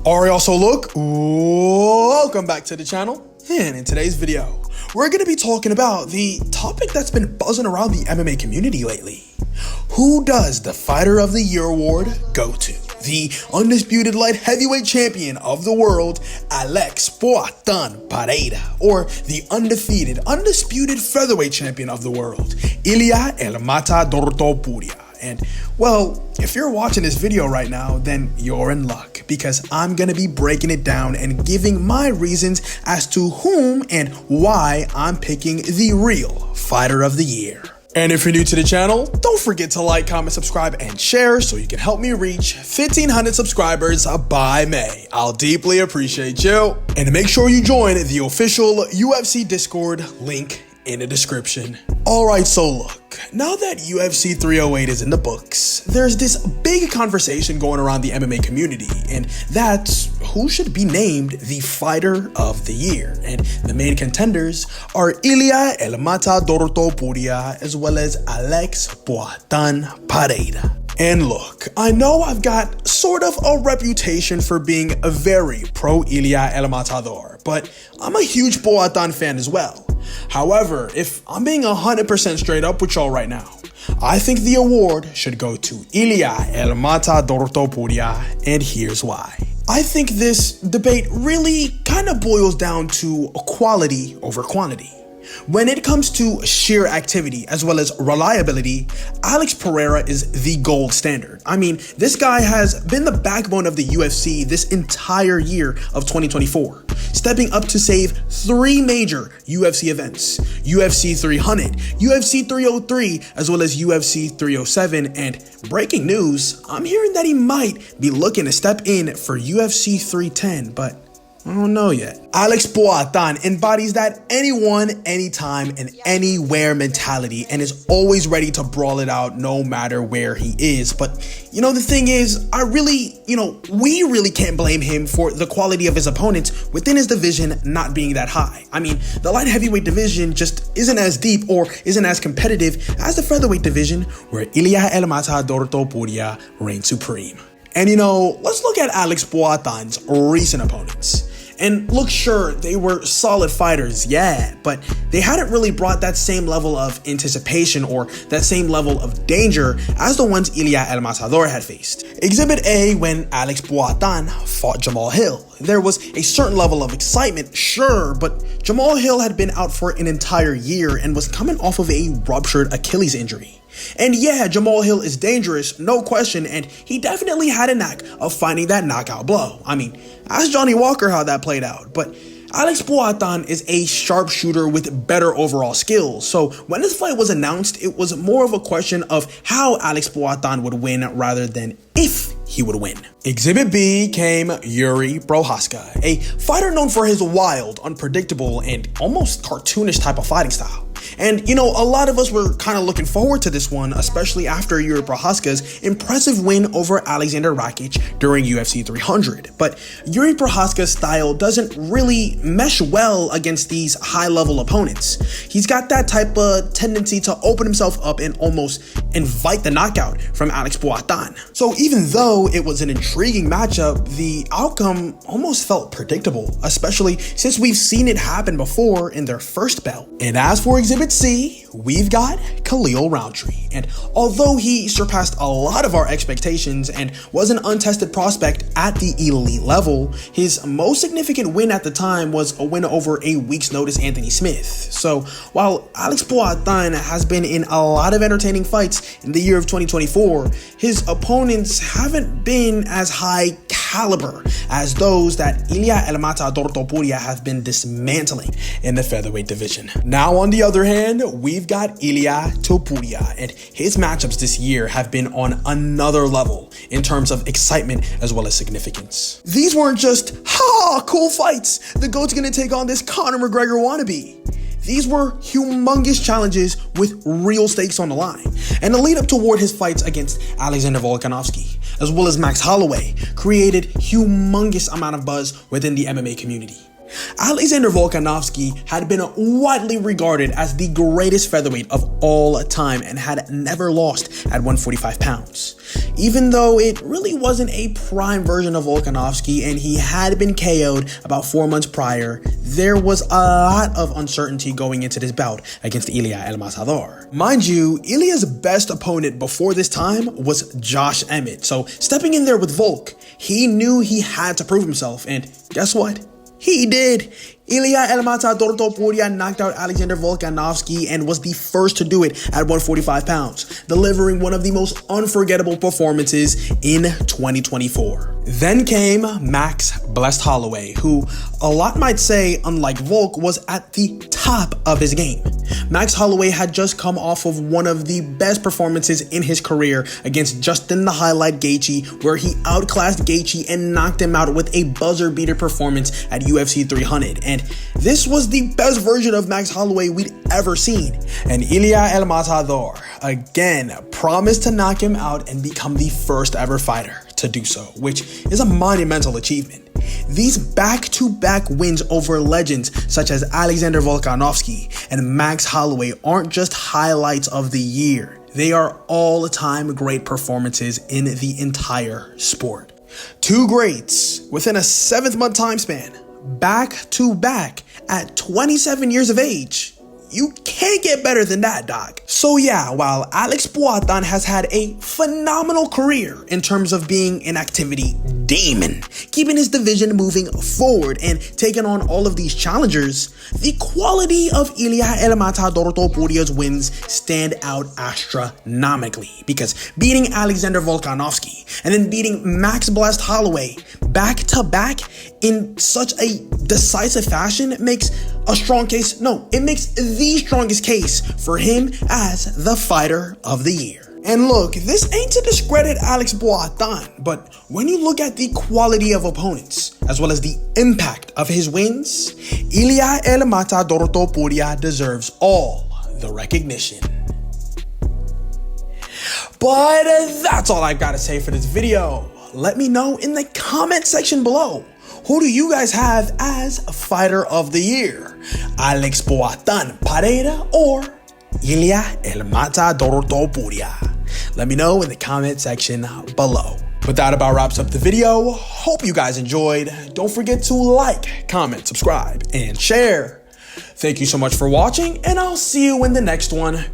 Alright, also look, welcome back to the channel, and in today's video, we're going to be talking about the topic that's been buzzing around the MMA community lately. Who does the Fighter of the Year award go to? The undisputed light heavyweight champion of the world, Alex Pereira, or the undisputed featherweight champion of the world, Ilia Topuria. And, well, if you're watching this video right now, then you're in luck, because I'm gonna be breaking it down and giving my reasons as to whom and why I'm picking the real Fighter of the Year. And if you're new to the channel, don't forget to like, comment, subscribe, and share so you can help me reach 1,500 subscribers by May. I'll deeply appreciate you. And make sure you join the official UFC Discord, link in the description. Alright, so look, now that UFC 308 is in the books, there's this big conversation going around the MMA community, and that's who should be named the Fighter of the Year. And the main contenders are Ilia Topuria as well as Alex Pereira. And look, I know I've got sort of a reputation for being a very pro Ilia El Matador, but I'm a huge Poatan fan as well. However, if I'm being 100% straight up with y'all right now, I think the award should go to Ilia El Topuria, and here's why. I think this debate really kind of boils down to quality over quantity. When it comes to sheer activity as well as reliability, Alex Pereira is the gold standard. I mean, this guy has been the backbone of the UFC this entire year of 2024, stepping up to save 3 major UFC events: UFC 300, UFC 303, as well as UFC 307, and breaking news, I'm hearing that he might be looking to step in for UFC 310, but I don't know yet. Alex Pereira embodies that anyone, anytime, and anywhere mentality and is always ready to brawl it out no matter where he is. But, the thing is, we really can't blame him for the quality of his opponents within his division not being that high. I mean, the light heavyweight division just isn't as deep or isn't as competitive as the featherweight division, where Ilia Topuria reigns supreme. And let's look at Alex Pereira's recent opponents. And look, sure, they were solid fighters, yeah, but they hadn't really brought that same level of anticipation or that same level of danger as the ones Ilia El Matador had faced. Exhibit A, when Alex Pereira fought Jamal Hill, there was a certain level of excitement, sure, but Jamal Hill had been out for an entire year and was coming off of a ruptured Achilles injury. And yeah, Jamal Hill is dangerous, no question, and he definitely had a knack of finding that knockout blow. I mean, ask Johnny Walker how that played out, but Alex Pereira is a sharpshooter with better overall skills, so when this fight was announced, it was more of a question of how Alex Pereira would win rather than if he would win. Exhibit B came Yuri Prochazka, a fighter known for his wild, unpredictable, and almost cartoonish type of fighting style. And, a lot of us were kind of looking forward to this one, especially after Yuri Prochazka's impressive win over Alexander Rakic during UFC 300. But Yuri Prochazka's style doesn't really mesh well against these high-level opponents. He's got that type of tendency to open himself up and almost invite the knockout from Alex Pereira. So even though it was an intriguing matchup, the outcome almost felt predictable, especially since we've seen it happen before in their first bout. And as for Exhibit C, we've got Khalil Rountree, and although he surpassed a lot of our expectations and was an untested prospect at the elite level, his most significant win at the time was a win over a week's notice Anthony Smith. So while Alex Pereira has been in a lot of entertaining fights in the year of 2024, his opponents haven't been as high caliber as those that Ilia Topuria have been dismantling in the featherweight division. Now, on the other hand, we've got Ilia Topuria, and his matchups this year have been on another level in terms of excitement as well as significance. These weren't just, cool fights, the GOAT's gonna take on this Conor McGregor wannabe. These were humongous challenges with real stakes on the line, and the lead up toward his fights against Alexander Volkanovski, as well as Max Holloway, created humongous amount of buzz within the MMA community. Alexander Volkanovski had been widely regarded as the greatest featherweight of all time and had never lost at 145 pounds. Even though it really wasn't a prime version of Volkanovski and he had been KO'd about 4 months prior, there was a lot of uncertainty going into this bout against Ilia El Matador. Mind you, Ilia's best opponent before this time was Josh Emmett, so stepping in there with Volk, he knew he had to prove himself, and guess what? He did. Ilia El Matador Topuria knocked out Alexander Volkanovski and was the first to do it at 145 pounds, delivering one of the most unforgettable performances in 2024. Then came Max Blessed Holloway, who a lot might say, unlike Volk, was at the top of his game. Max Holloway had just come off of one of the best performances in his career against Justin the Highlight Gaethje, where he outclassed Gaethje and knocked him out with a buzzer beater performance at UFC 300. And this was the best version of Max Holloway we'd ever seen. And Ilia El Matador again promised to knock him out and become the first ever fighter to do so, which is a monumental achievement. These back-to-back wins over legends such as Alexander Volkanovski and Max Holloway aren't just highlights of the year. They are all-time great performances in the entire sport. Two greats within a 7-month time span, back-to-back at 27 years of age. You can't get better than that, dog. So yeah, while Alex Pereira has had a phenomenal career in terms of being an activity demon, keeping his division moving forward and taking on all of these challengers, the quality of Ilia El Matador Topuria's wins stand out astronomically, because beating Alexander Volkanovski and then beating Max Blessed Holloway back to back in such a decisive fashion makes a strong case. No, it makes the strongest case for him as the fighter of the year. And look, this ain't to discredit Alex Pereira, but when you look at the quality of opponents, as well as the impact of his wins, Ilia El Matador Topuria deserves all the recognition. But that's all I've got to say for this video. Let me know in the comment section below. Who do you guys have as fighter of the year? Alex Pereira or Ilia El Matador Topuria? Let me know in the comment section below. But that about wraps up the video. Hope you guys enjoyed. Don't forget to like, comment, subscribe, and share. Thank you so much for watching, and I'll see you in the next one.